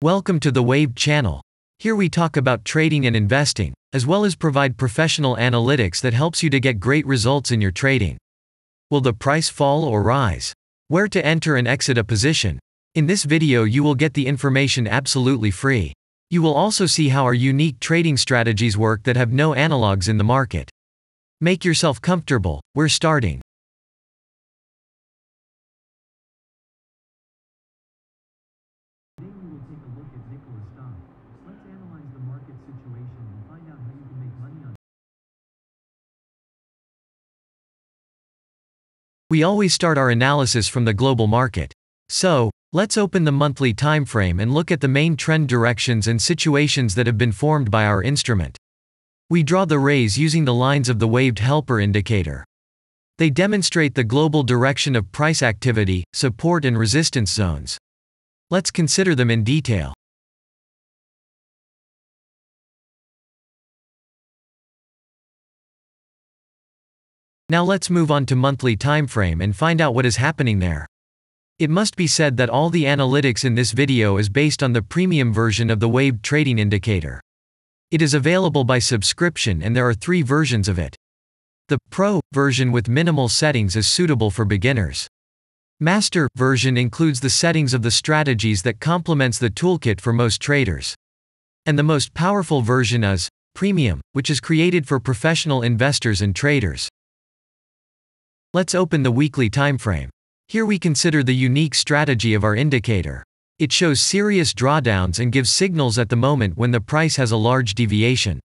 Welcome to the Wave channel. Here we talk about trading and investing, as well as provide professional analytics that helps you to get great results in your trading. Will the price fall or rise? Where to enter and exit a position? In this video you will get the information absolutely free. You will also see how our unique trading strategies work that have no analogs in the market. Make yourself comfortable, we're starting. Today we will take a look at Nikola stock. Let's analyze the market situation and find out how you can make money on it. We always start our analysis from the global market. So, let's open the monthly time frame and look at the main trend directions and situations that have been formed by our instrument. We draw the rays using the lines of the waved helper indicator. They demonstrate the global direction of price activity, support and resistance zones. Let's consider them in detail. Now let's move on to monthly time frame and find out what is happening there. It must be said that all the analytics in this video is based on the premium version of the waved trading indicator. It is available by subscription and there are 3 versions of it. The Pro version with minimal settings is suitable for beginners. Master version includes the settings of the strategies that complements the toolkit for most traders. And the most powerful version is Premium, which is created for professional investors and traders. Let's open the weekly time frame. Here we consider the unique strategy of our indicator. It shows serious drawdowns and gives signals at the moment when the price has a large deviation.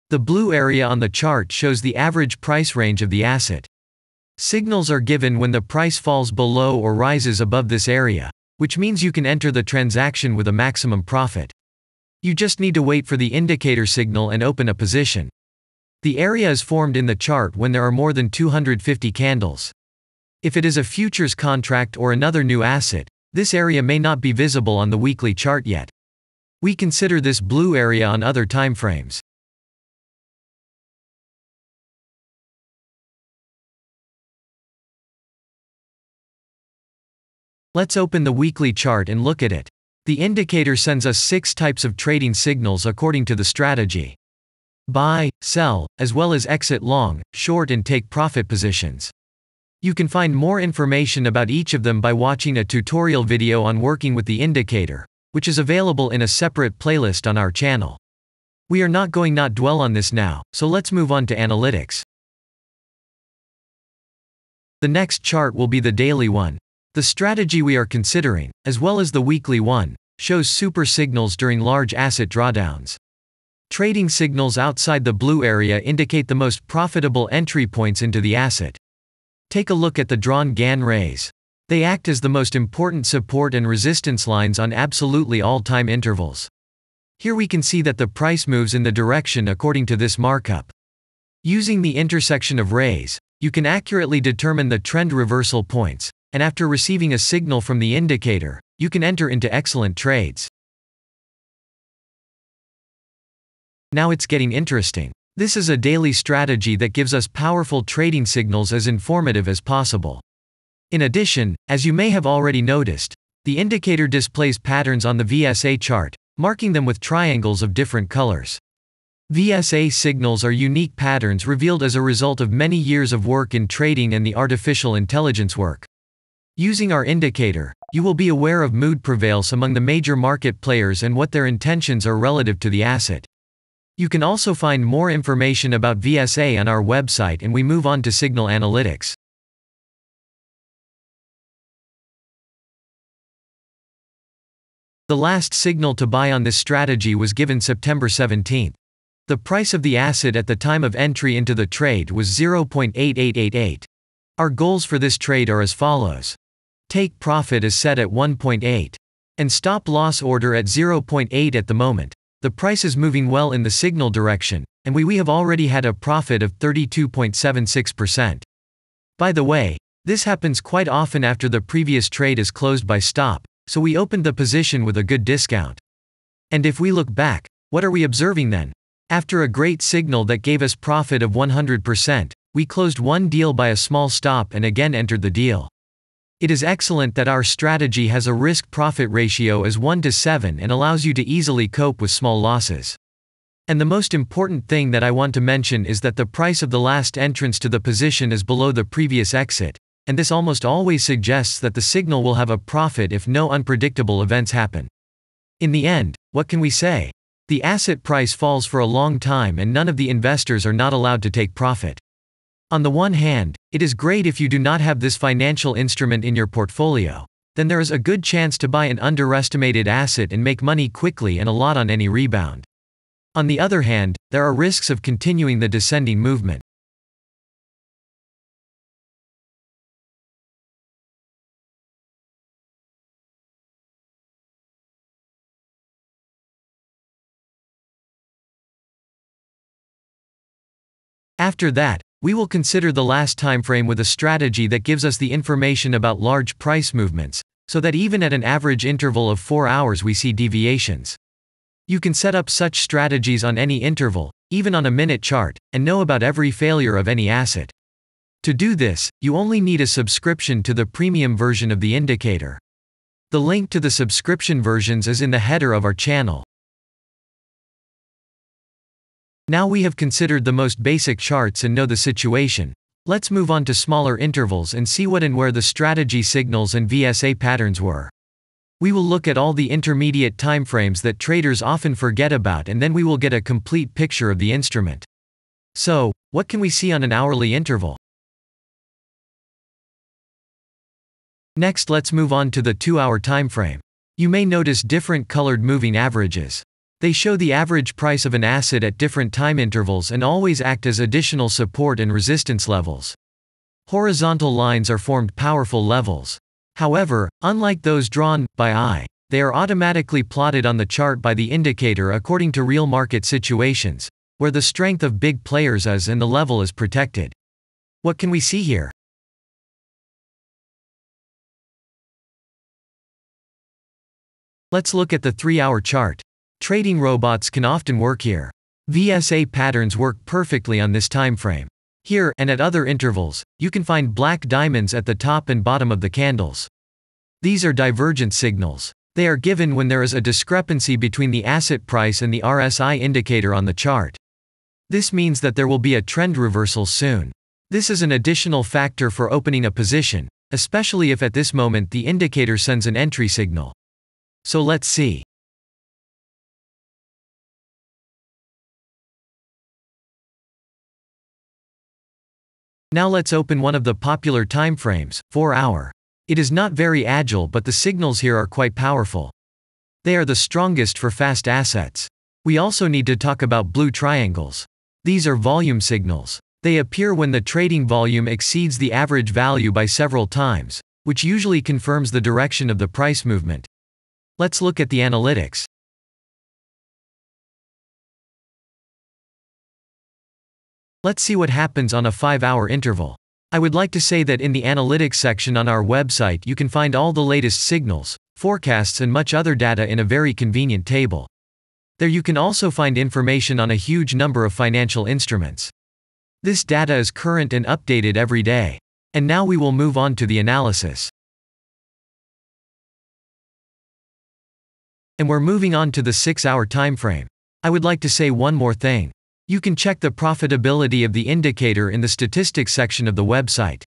The blue area on the chart shows the average price range of the asset. Signals are given when the price falls below or rises above this area, which means you can enter the transaction with a maximum profit. You just need to wait for the indicator signal and open a position. The area is formed in the chart when there are more than 250 candles. If it is a futures contract or another new asset, this area may not be visible on the weekly chart yet. We consider this blue area on other time frames. Let's open the weekly chart and look at it. The indicator sends us 6 types of trading signals according to the strategy. Buy, sell, as well as exit long, short and take profit positions. You can find more information about each of them by watching a tutorial video on working with the indicator, which is available in a separate playlist on our channel. We are not going to dwell on this now, so let's move on to analytics. The next chart will be the daily one. The strategy we are considering, as well as the weekly one, shows super signals during large asset drawdowns. Trading signals outside the blue area indicate the most profitable entry points into the asset. Take a look at the drawn Gann rays. They act as the most important support and resistance lines on absolutely all time intervals. Here we can see that the price moves in the direction according to this markup. Using the intersection of rays, you can accurately determine the trend reversal points, and after receiving a signal from the indicator, you can enter into excellent trades. Now it's getting interesting. This is a daily strategy that gives us powerful trading signals as informative as possible. In addition, as you may have already noticed, the indicator displays patterns on the VSA chart, marking them with triangles of different colors. VSA signals are unique patterns revealed as a result of many years of work in trading and the artificial intelligence work. Using our indicator, you will be aware of mood prevails among the major market players and what their intentions are relative to the asset. You can also find more information about VSA on our website, and we move on to signal analytics. The last signal to buy on this strategy was given September 17. The price of the asset at the time of entry into the trade was 0.8888. Our goals for this trade are as follows. Take profit is set at 1.8. And stop loss order at 0.8 at the moment. The price is moving well in the signal direction, and we have already had a profit of 32.76%. By the way, this happens quite often after the previous trade is closed by stop, so we opened the position with a good discount. And if we look back, what are we observing then? After a great signal that gave us profit of 100%, we closed one deal by a small stop and again entered the deal. It is excellent that our strategy has a risk-profit ratio as 1 to 7 and allows you to easily cope with small losses. And the most important thing that I want to mention is that the price of the last entrance to the position is below the previous exit, and this almost always suggests that the signal will have a profit if no unpredictable events happen. In the end, what can we say? The asset price falls for a long time and none of the investors are not allowed to take profit. On the one hand, it is great if you do not have this financial instrument in your portfolio. Then there is a good chance to buy an underestimated asset and make money quickly and a lot on any rebound. On the other hand, there are risks of continuing the descending movement. After that, we will consider the last time frame with a strategy that gives us the information about large price movements, so that even at an average interval of 4 hours we see deviations. You can set up such strategies on any interval, even on a minute chart, and know about every failure of any asset. To do this, you only need a subscription to the premium version of the indicator. The link to the subscription versions is in the header of our channel. Now we have considered the most basic charts and know the situation. Let's move on to smaller intervals and see what and where the strategy signals and VSA patterns were. We will look at all the intermediate timeframes that traders often forget about, and then we will get a complete picture of the instrument. So, what can we see on an hourly interval? Next, let's move on to the 2-hour timeframe. You may notice different colored moving averages. They show the average price of an asset at different time intervals and always act as additional support and resistance levels. Horizontal lines are formed powerful levels. However, unlike those drawn by eye, they are automatically plotted on the chart by the indicator according to real market situations, where the strength of big players is and the level is protected. What can we see here? Let's look at the 3-hour chart. Trading robots can often work here. VSA patterns work perfectly on this time frame. Here, and at other intervals, you can find black diamonds at the top and bottom of the candles. These are divergent signals. They are given when there is a discrepancy between the asset price and the RSI indicator on the chart. This means that there will be a trend reversal soon. This is an additional factor for opening a position, especially if at this moment the indicator sends an entry signal. So let's see. Now let's open one of the popular timeframes, 4-hour. It is not very agile, but the signals here are quite powerful. They are the strongest for fast assets. We also need to talk about blue triangles. These are volume signals. They appear when the trading volume exceeds the average value by several times, which usually confirms the direction of the price movement. Let's look at the analytics. Let's see what happens on a 5-hour interval. I would like to say that in the analytics section on our website you can find all the latest signals, forecasts and much other data in a very convenient table. There you can also find information on a huge number of financial instruments. This data is current and updated every day. And now we will move on to the analysis. And we're moving on to the 6-hour timeframe. I would like to say one more thing. You can check the profitability of the indicator in the statistics section of the website.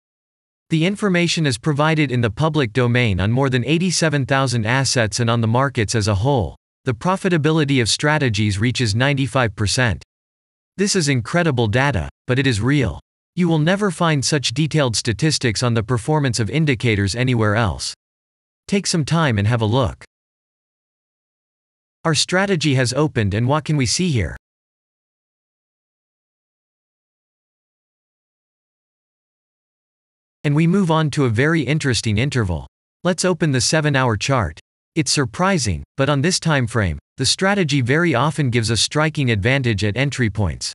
The information is provided in the public domain on more than 87,000 assets and on the markets as a whole. The profitability of strategies reaches 95%. This is incredible data, but it is real. You will never find such detailed statistics on the performance of indicators anywhere else. Take some time and have a look. Our strategy has opened, and what can we see here? And we move on to a very interesting interval. Let's open the 7-hour chart. It's surprising, but on this time frame, the strategy very often gives a striking advantage at entry points.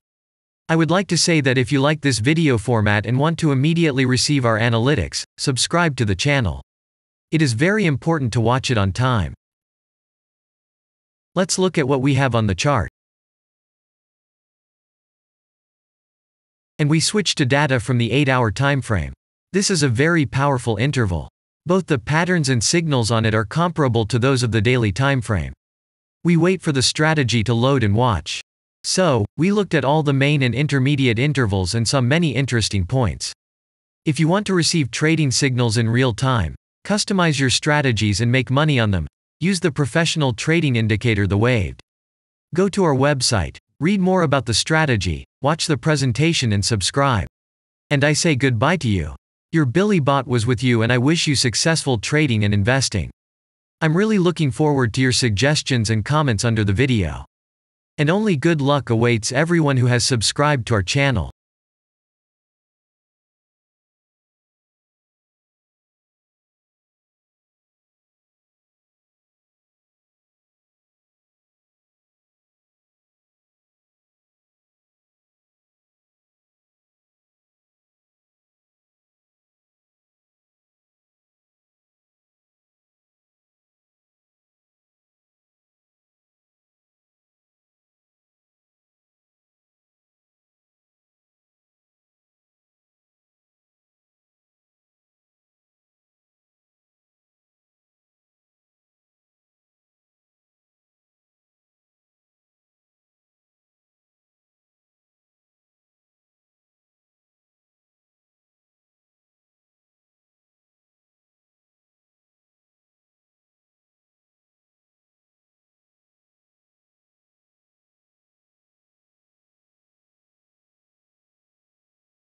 I would like to say that if you like this video format and want to immediately receive our analytics, subscribe to the channel. It is very important to watch it on time. Let's look at what we have on the chart. And we switch to data from the 8-hour time frame. This is a very powerful interval. Both the patterns and signals on it are comparable to those of the daily timeframe. We wait for the strategy to load and watch. So, we looked at all the main and intermediate intervals and saw many interesting points. If you want to receive trading signals in real time, customize your strategies and make money on them, use the professional trading indicator, the Waved. Go to our website, read more about the strategy, watch the presentation and subscribe. And I say goodbye to you. Your Billy Bot was with you, and I wish you successful trading and investing. I'm really looking forward to your suggestions and comments under the video. And only good luck awaits everyone who has subscribed to our channel.